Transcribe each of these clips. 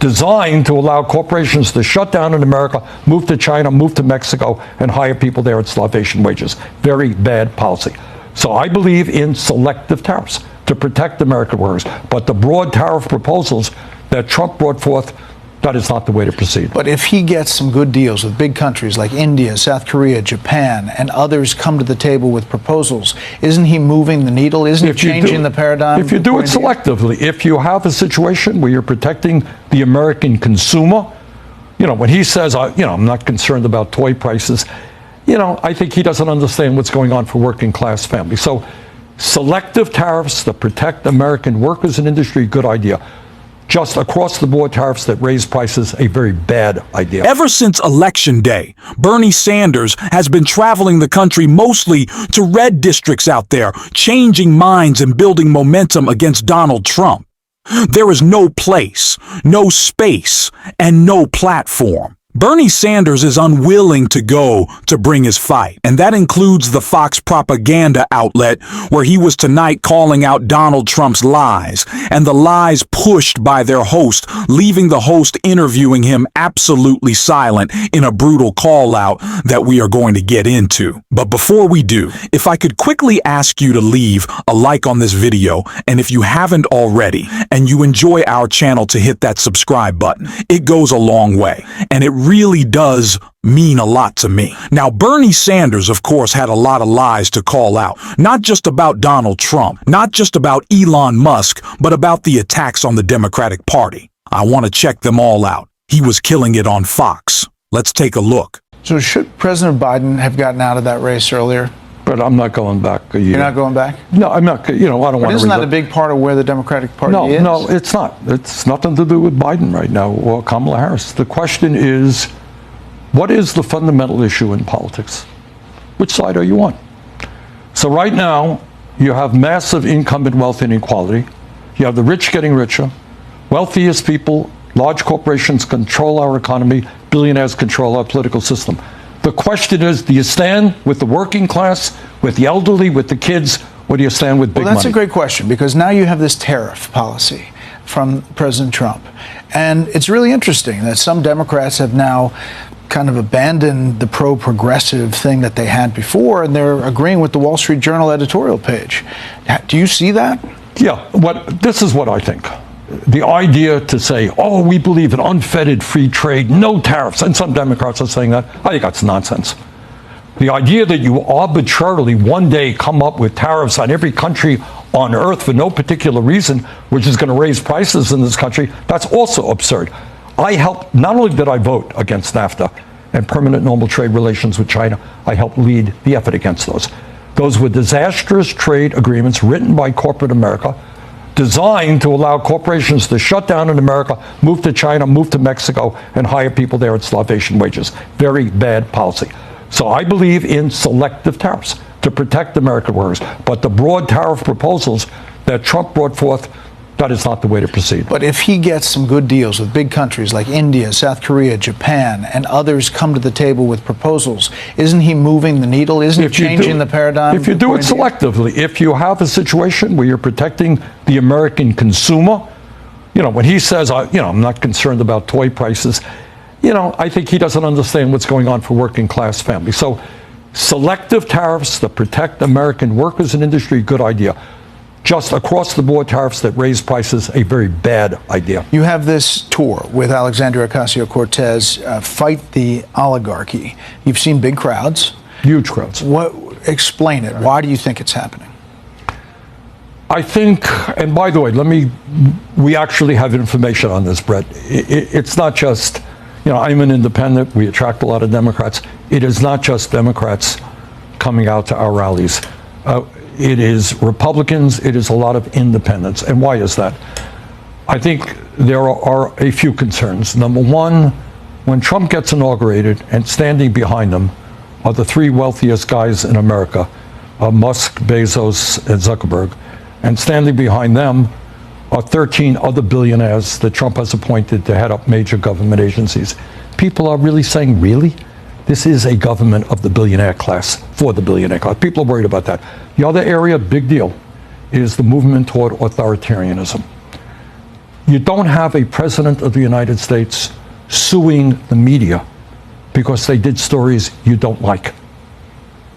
designed to allow corporations to shut down in America, move to China, move to Mexico, and hire people there at starvation wages. Very bad policy. So I believe in selective tariffs to protect American workers. But the broad tariff proposals that Trump brought forth, that is not the way to proceed. But if he gets some good deals with big countries like India, South Korea, Japan, and others come to the table with proposals, isn't he moving the needle? Isn't he changing the paradigm? If you do it selectively, if you have a situation where you're protecting the American consumer, when he says, I'm not concerned about toy prices, I think he doesn't understand what's going on for working class families. So selective tariffs that protect American workers and industry, good idea. Just across the board tariffs that raise prices, a very bad idea. Ever since Election Day, Bernie Sanders has been traveling the country mostly to red districts out there, changing minds and building momentum against Donald Trump. There is no place, no space, and no platform. Bernie Sanders is unwilling to go to bring his fight, and that includes the Fox propaganda outlet where he was tonight calling out Donald Trump's lies, and the lies pushed by their host, leaving the host interviewing him absolutely silent in a brutal call-out that we are going to get into. But before we do, if I could quickly ask you to leave a like on this video, and if you haven't already, and you enjoy our channel, to hit that subscribe button. It goes a long way, and it really does mean a lot to me. Now, Bernie Sanders, of course, had a lot of lies to call out, not just about Donald Trump, not just about Elon Musk, but about the attacks on the Democratic Party. I want to check them all out. He was killing it on Fox. Let's take a look. So should President Biden have gotten out of that race earlier? But I'm not going back a year. You're not going back? No, I'm not. I don't want to. But isn't that a big part of where the Democratic Party is? No, it's not. It's nothing to do with Biden right now or Kamala Harris. The question is, what is the fundamental issue in politics? Which side are you on? So right now, you have massive income and wealth inequality. You have the rich getting richer, wealthiest people, large corporations control our economy, billionaires control our political system. The question is, do you stand with the working class, with the elderly, with the kids, or do you stand with big money? Well, that's a great question, because now you have this tariff policy from President Trump. And it's really interesting that some Democrats have now kind of abandoned the pro-progressive thing that they had before, and they're agreeing with the Wall Street Journal editorial page. Do you see that? Yeah, this is what I think. The idea to say, oh, we believe in unfettered free trade, no tariffs, and some Democrats are saying that, I think that's nonsense. The idea that you arbitrarily one day come up with tariffs on every country on earth for no particular reason, which is going to raise prices in this country, that's also absurd. Not only did I vote against NAFTA and permanent normal trade relations with China, I helped lead the effort against those. Those were disastrous trade agreements written by corporate America, designed to allow corporations to shut down in America, move to China, move to Mexico, and hire people there at starvation wages. Very bad policy. So I believe in selective tariffs to protect American workers. But the broad tariff proposals that Trump brought forth, that is not the way to proceed. But if he gets some good deals with big countries like India, South Korea, Japan, and others come to the table with proposals, isn't he moving the needle? Isn't he changing the paradigm? If you do it selectively, if you have a situation where you're protecting the American consumer, when he says, I'm not concerned about toy prices, I think he doesn't understand what's going on for working class families. So selective tariffs that protect American workers and industry, good idea. Just across the board tariffs that raise prices, a very bad idea. You have this tour with Alexandria Ocasio-Cortez, Fight the Oligarchy. You've seen big crowds. Huge crowds. Explain it. Why do you think it's happening? I think, and by the way, we actually have information on this, Brett. It's not just, I'm an independent, we attract a lot of Democrats. It is not just Democrats coming out to our rallies. It is Republicans, it is a lot of independents. And why is that? I think there are a few concerns. Number one, when Trump gets inaugurated and standing behind him are the three wealthiest guys in America, Musk, Bezos, and Zuckerberg, and standing behind them are 13 other billionaires that Trump has appointed to head up major government agencies. People are really saying, really? This is a government of the billionaire class, for the billionaire class. People are worried about that. The other area, big deal, is the movement toward authoritarianism. You don't have a president of the United States suing the media because they did stories you don't like.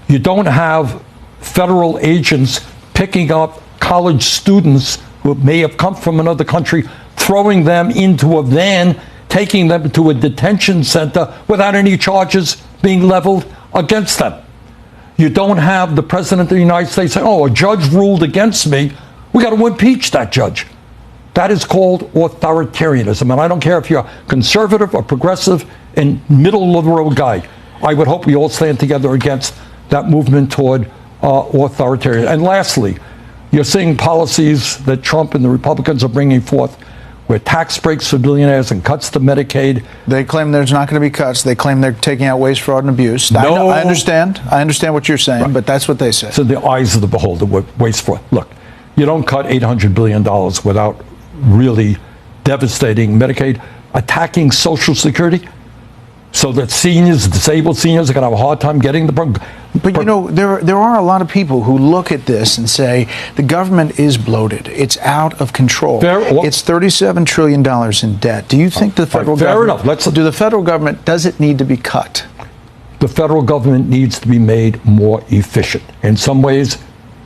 You don't have federal agents picking up college students who may have come from another country, throwing them into a van, taking them to a detention center without any charges being leveled against them. You don't have the president of the United States saying, oh, a judge ruled against me, we got to impeach that judge. That is called authoritarianism. And I don't care if you're conservative or progressive and middle of the road guy. I would hope we all stand together against that movement toward authoritarian. And lastly, you're seeing policies that Trump and the Republicans are bringing forth where tax breaks for billionaires and cuts to Medicaid. They claim there's not going to be cuts. They claim they're taking out waste, fraud, and abuse. No. I understand what you're saying, right. But that's what they say. So the eyes of the beholder, waste, fraud. Look, you don't cut $800 billion without really devastating Medicaid, attacking Social Security, so that seniors, disabled seniors, are going to have a hard time getting the program. But you know, there are a lot of people who look at this and say the government is bloated. It's out of control. It's $37 trillion in debt. Do you think the federal government? Fair enough. Do the federal government, does it need to be cut? The federal government needs to be made more efficient. In some ways,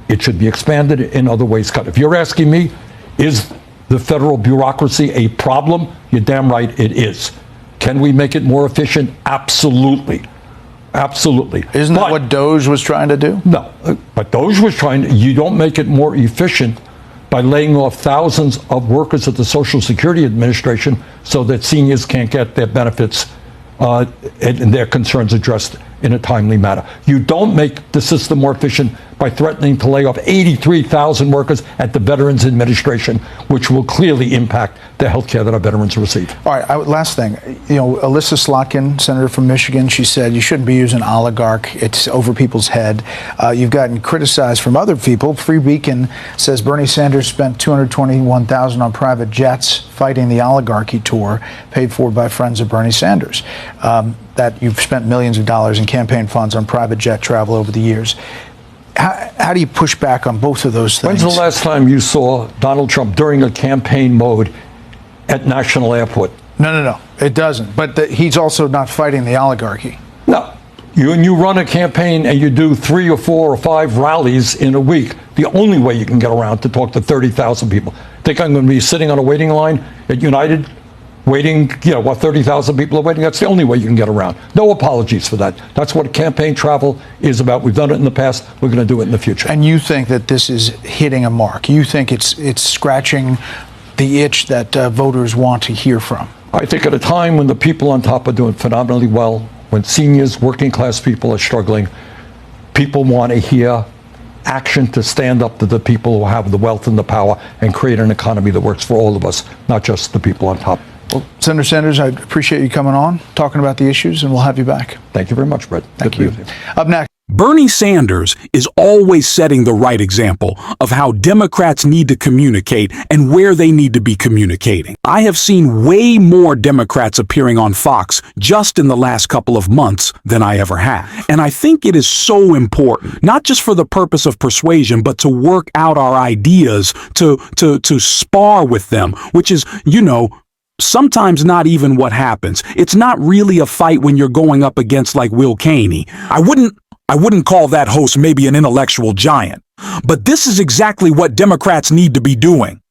it should be expanded. In other ways, cut. If you're asking me, is the federal bureaucracy a problem? You're damn right it is. Can we make it more efficient? Absolutely. Absolutely. Isn't that what Doge was trying to do? No, but Doge was trying to, you don't make it more efficient by laying off thousands of workers at the Social Security Administration so that seniors can't get their benefits and their concerns addressed in a timely manner. You don't make the system more efficient by threatening to lay off 83,000 workers at the Veterans Administration, which will clearly impact the health care that our veterans receive. All right, last thing. You know, Alyssa Slotkin, senator from Michigan, she said you shouldn't be using oligarch. It's over people's head. You've gotten criticized from other people. Free Beacon says Bernie Sanders spent $221,000 on private jets fighting the oligarchy tour paid for by friends of Bernie Sanders. That you've spent millions of dollars in campaign funds on private jet travel over the years. How do you push back on both of those things? When's the last time you saw Donald Trump during a campaign mode at National Airport? No, it doesn't. But he's also not fighting the oligarchy. No. You run a campaign and you do 3 or 4 or 5 rallies in a week. The only way you can get around to talk to 30,000 people. Think I'm going to be sitting on a waiting line at United waiting, 30,000 people are waiting. That's the only way you can get around. No apologies for that. That's what campaign travel is about. We've done it in the past. We're going to do it in the future. And you think that this is hitting a mark? You think it's scratching the itch that voters want to hear from? I think at a time when the people on top are doing phenomenally well, when seniors, working class people are struggling, people want to hear action to stand up to the people who have the wealth and the power and create an economy that works for all of us, not just the people on top. Well, Senator Sanders, I appreciate you coming on, talking about the issues, and we'll have you back. Thank you very much, Brett. Thank you. Up next. Bernie Sanders is always setting the right example of how Democrats need to communicate and where they need to be communicating. I have seen way more Democrats appearing on Fox just in the last couple of months than I ever have. And I think it is so important, not just for the purpose of persuasion, but to work out our ideas, to spar with them, which is, sometimes not even what happens. It's not really a fight when you're going up against like Will Caney. I wouldn't call that host maybe an intellectual giant. But this is exactly what Democrats need to be doing.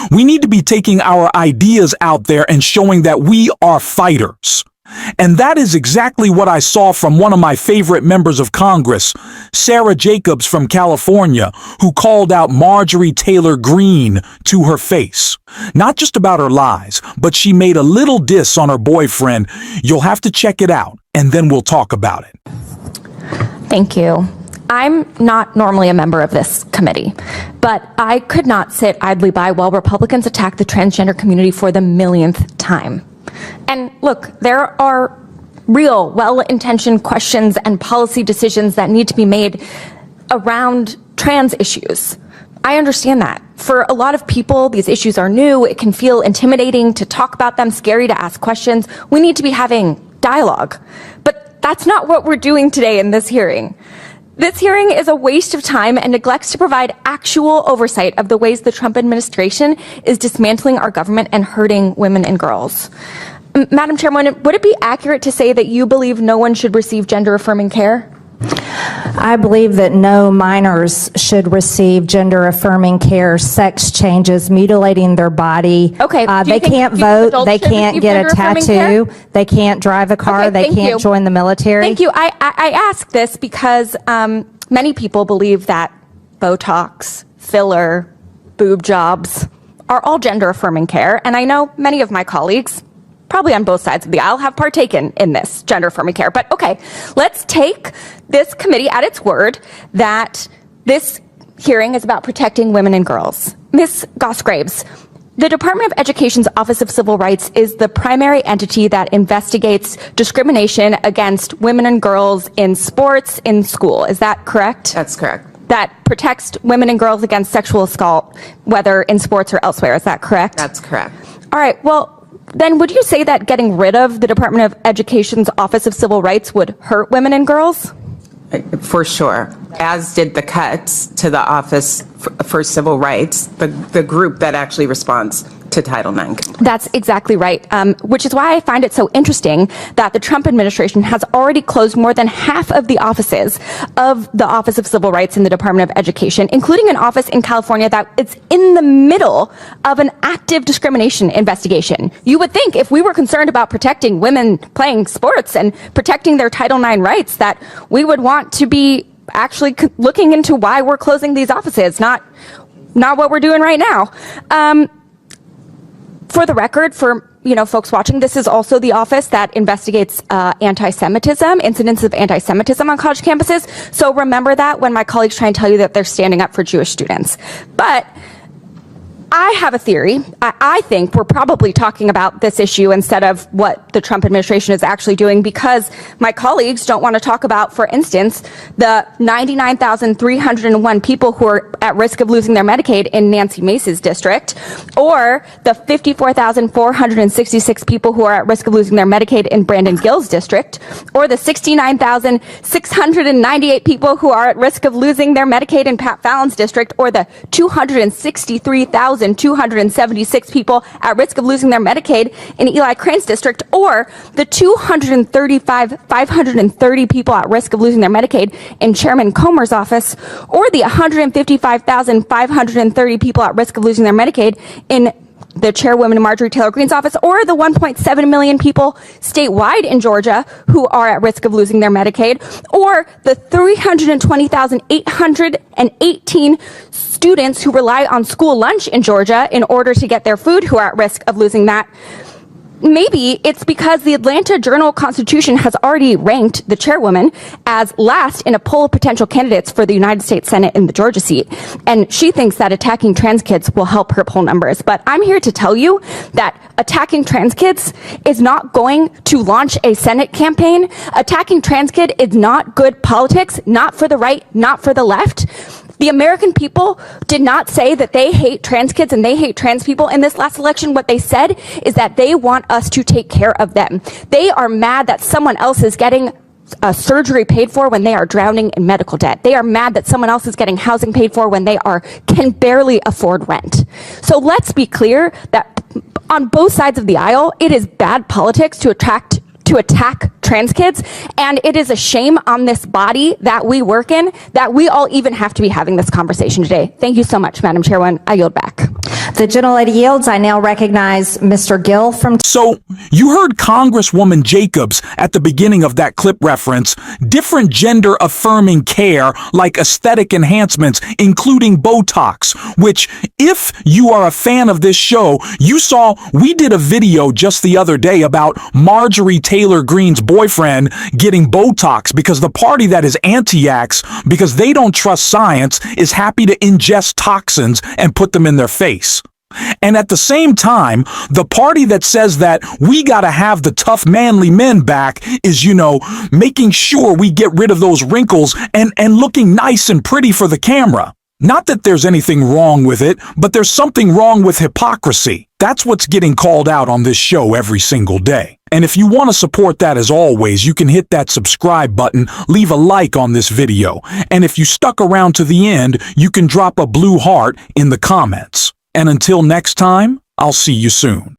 We need to be taking our ideas out there and showing that we are fighters. And that is exactly what I saw from one of my favorite members of Congress, Sarah Jacobs from California, who called out Marjorie Taylor Greene to her face. Not just about her lies, but she made a little diss on her boyfriend. You'll have to check it out, and then we'll talk about it. Thank you. I'm not normally a member of this committee, but I could not sit idly by while Republicans attack the transgender community for the millionth time. And look, there are real, well-intentioned questions and policy decisions that need to be made around trans issues. I understand that. For a lot of people, these issues are new. It can feel intimidating to talk about them, scary to ask questions. We need to be having dialogue. But that's not what we're doing today in this hearing. This hearing is a waste of time and neglects to provide actual oversight of the ways the Trump administration is dismantling our government and hurting women and girls. Madam Chairwoman, would it be accurate to say that you believe no one should receive gender-affirming care? I believe that no minors should receive gender-affirming care, sex changes, mutilating their body. Okay. They can't vote. They can't get a tattoo. They can't drive a car. Okay, they thank can't you. join the military. Thank you. I ask this because many people believe that Botox, filler, boob jobs are all gender-affirming care, and I know many of my colleagues, probably on both sides of the aisle, have partaken in this gender-affirming care. But okay, let's take this committee at its word that this hearing is about protecting women and girls. Ms. Goss-Graves, the Department of Education's Office of Civil Rights is the primary entity that investigates discrimination against women and girls in sports, in school. Is that correct? That's correct. That protects women and girls against sexual assault, whether in sports or elsewhere. Is that correct? That's correct. All right. Well, then would you say that getting rid of the Department of Education's Office of Civil Rights would hurt women and girls? For sure. As did the cuts to the Office for Civil Rights, the group that actually responds to Title IX. That's exactly right, which is why I find it so interesting that the Trump administration has already closed more than half of the offices of the Office of Civil Rights in the Department of Education, including an office in California that is in the middle of an active discrimination investigation. You would think if we were concerned about protecting women playing sports and protecting their Title IX rights that we would want to be actually looking into why we're closing these offices, not what we're doing right now. For the record, for folks watching, this is also the office that investigates anti-Semitism, incidents of anti-Semitism on college campuses. So remember that when my colleagues try and tell you that they're standing up for Jewish students. But I have a theory. I think we're probably talking about this issue instead of what the Trump administration is actually doing, because my colleagues don't want to talk about, for instance, the 99,301 people who are at risk of losing their Medicaid in Nancy Mace's district, or the 54,466 people who are at risk of losing their Medicaid in Brandon Gill's district, or the 69,698 people who are at risk of losing their Medicaid in Pat Fallon's district, or the 263,276 people at risk of losing their Medicaid in Eli Crane's district, or the 530 people at risk of losing their Medicaid in Chairman Comer's office, or the 155,530 people at risk of losing their Medicaid in the Chairwoman Marjorie Taylor Greene's office, or the 1.7 million people statewide in Georgia who are at risk of losing their Medicaid, or the 320,818 students who rely on school lunch in Georgia in order to get their food who are at risk of losing that. Maybe it's because the Atlanta Journal-Constitution has already ranked the chairwoman as last in a poll of potential candidates for the United States Senate in the Georgia seat. And she thinks that attacking trans kids will help her poll numbers. But I'm here to tell you that attacking trans kids is not going to launch a Senate campaign. Attacking trans kid is not good politics, not for the right, not for the left. The American people did not say that they hate trans kids and they hate trans people in this last election. What they said is that they want us to take care of them. They are mad that someone else is getting surgery paid for when they are drowning in medical debt. They are mad that someone else is getting housing paid for when they can barely afford rent. So let's be clear that on both sides of the aisle, it is bad politics to attack trans kids, and it is a shame on this body that we work in that we all even have to be having this conversation today. Thank you so much, Madam Chairwoman. I yield back. The gentlelady yields. I now recognize Mr. Gill from... So, you heard Congresswoman Jacobs at the beginning of that clip reference different gender-affirming care like aesthetic enhancements, including Botox, which, if you are a fan of this show, you saw we did a video just the other day about Marjorie Taylor Greene's boyfriend getting Botox because the party that is anti-vax, because they don't trust science, is happy to ingest toxins and put them in their face. And at the same time, the party that says that we gotta have the tough manly men back is, making sure we get rid of those wrinkles and looking nice and pretty for the camera. Not that there's anything wrong with it, but there's something wrong with hypocrisy. That's what's getting called out on this show every single day. And if you want to support that, as always, you can hit that subscribe button, leave a like on this video, and if you stuck around to the end, you can drop a blue heart in the comments. And until next time, I'll see you soon.